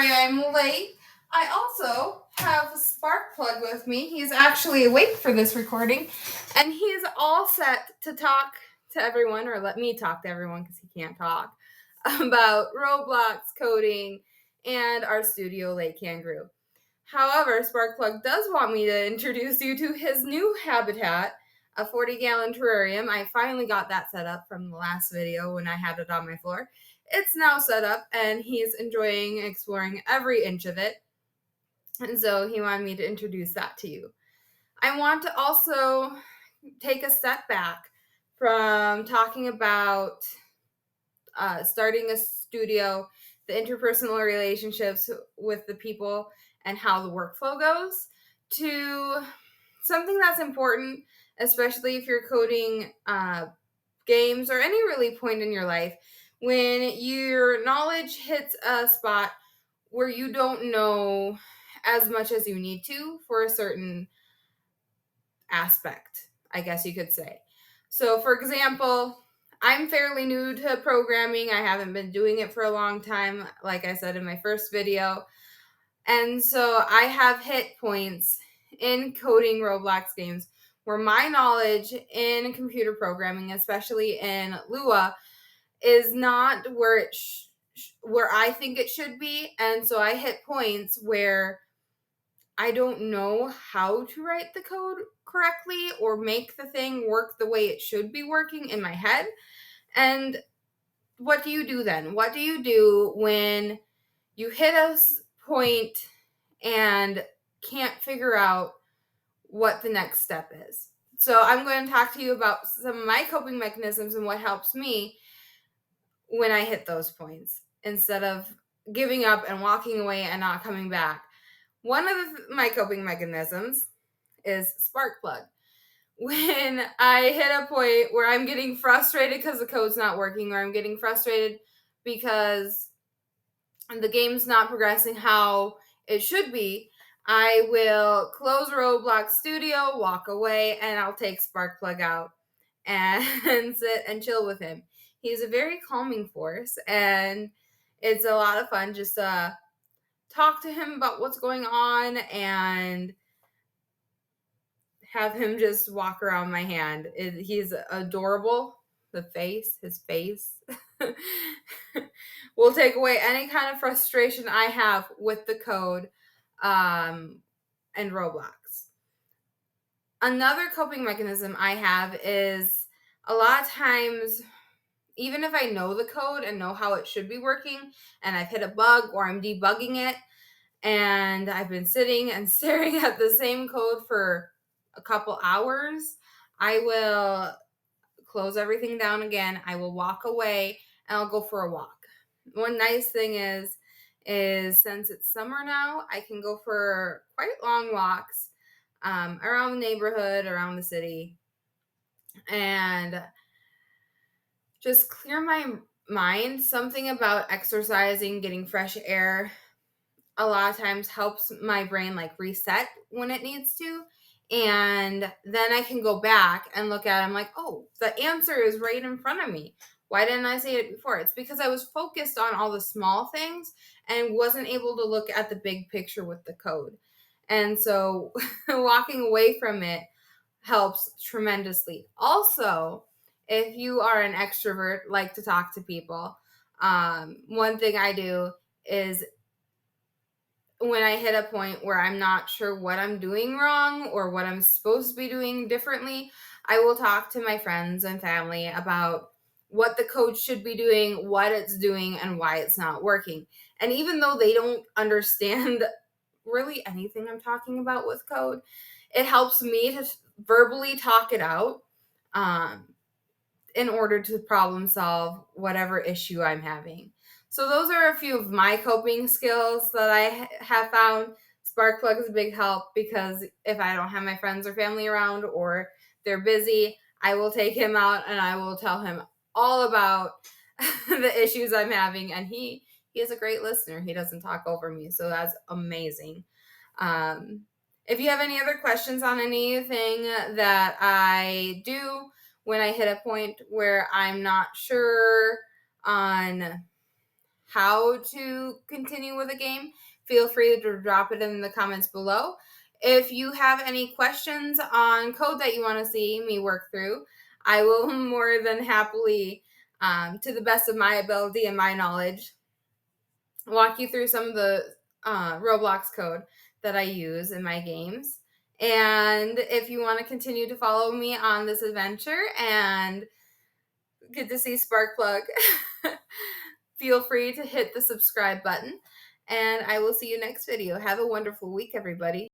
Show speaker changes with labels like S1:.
S1: sorry I'm late. I also have Sparkplug with me. He's actually awake for this recording, and he's all set to talk to everyone, or let me talk to everyone because he can't talk, about Roblox coding and our studio, Lake Kangaroo. However, Sparkplug does want me to introduce you to his new habitat, a 40-gallon terrarium. I finally got that set up from the last video when I had it on my floor. It's now set up, and he's enjoying exploring every inch of it. And so he wanted me to introduce that to you. I want to also take a step back from talking about starting a studio, the interpersonal relationships with the people, and how the workflow goes, to something that's important, especially if you're coding games or any really point in your life, when your knowledge hits a spot where you don't know as much as you need to for a certain aspect, I guess you could say. So, for example, I'm fairly new to programming. I haven't been doing it for a long time, like I said in my first video. And so I have hit points in coding Roblox games where my knowledge in computer programming, especially in Lua, is not where where I think it should be. And so I hit points where I don't know how to write the code correctly or make the thing work the way it should be working in my head. And what do you do then? What do you do when you hit a point and can't figure out what the next step is? So I'm going to talk to you about some of my coping mechanisms and what helps me when I hit those points instead of giving up and walking away and not coming back. One of my coping mechanisms is Sparkplug. When I hit a point where I'm getting frustrated because the code's not working, or I'm getting frustrated because the game's not progressing how it should be, I will close Roblox Studio, walk away, and I'll take Sparkplug out and sit and chill with him. He's a very calming force, and it's a lot of fun just to talk to him about what's going on and have him just walk around my hand. He's adorable. His face will take away any kind of frustration I have with the code and Roblox. Another coping mechanism I have is a lot of times, even if I know the code and know how it should be working, and I've hit a bug or I'm debugging it, and I've been sitting and staring at the same code for a couple hours, I will close everything down again. I will walk away and I'll go for a walk. One nice thing is since it's summer now, I can go for quite long walks around the neighborhood, around the city, and just clear my mind. Something about exercising, getting fresh air, a lot of times helps my brain like reset when it needs to. And then I can go back and look at it. I'm like, oh, the answer is right in front of me. Why didn't I say it before? It's because I was focused on all the small things and wasn't able to look at the big picture with the code. And so walking away from it helps tremendously. Also, if you are an extrovert, like to talk to people, one thing I do is when I hit a point where I'm not sure what I'm doing wrong or what I'm supposed to be doing differently, I will talk to my friends and family about what the code should be doing, what it's doing, and why it's not working. And even though they don't understand really anything I'm talking about with code, it helps me to verbally talk it out in order to problem solve whatever issue I'm having. So those are a few of my coping skills that I have found. Sparkplug is a big help because if I don't have my friends or family around or they're busy, I will take him out and I will tell him all about the issues I'm having. And he is a great listener. He doesn't talk over me. So that's amazing. If you have any other questions on anything that I do when I hit a point where I'm not sure on how to continue with a game, feel free to drop it in the comments below. If you have any questions on code that you want to see me work through, I will more than happily, to the best of my ability and my knowledge, walk you through some of the Roblox code that I use in my games. And if you want to continue to follow me on this adventure and get to see Sparkplug, feel free to hit the subscribe button. And I will see you next video. Have a wonderful week, everybody.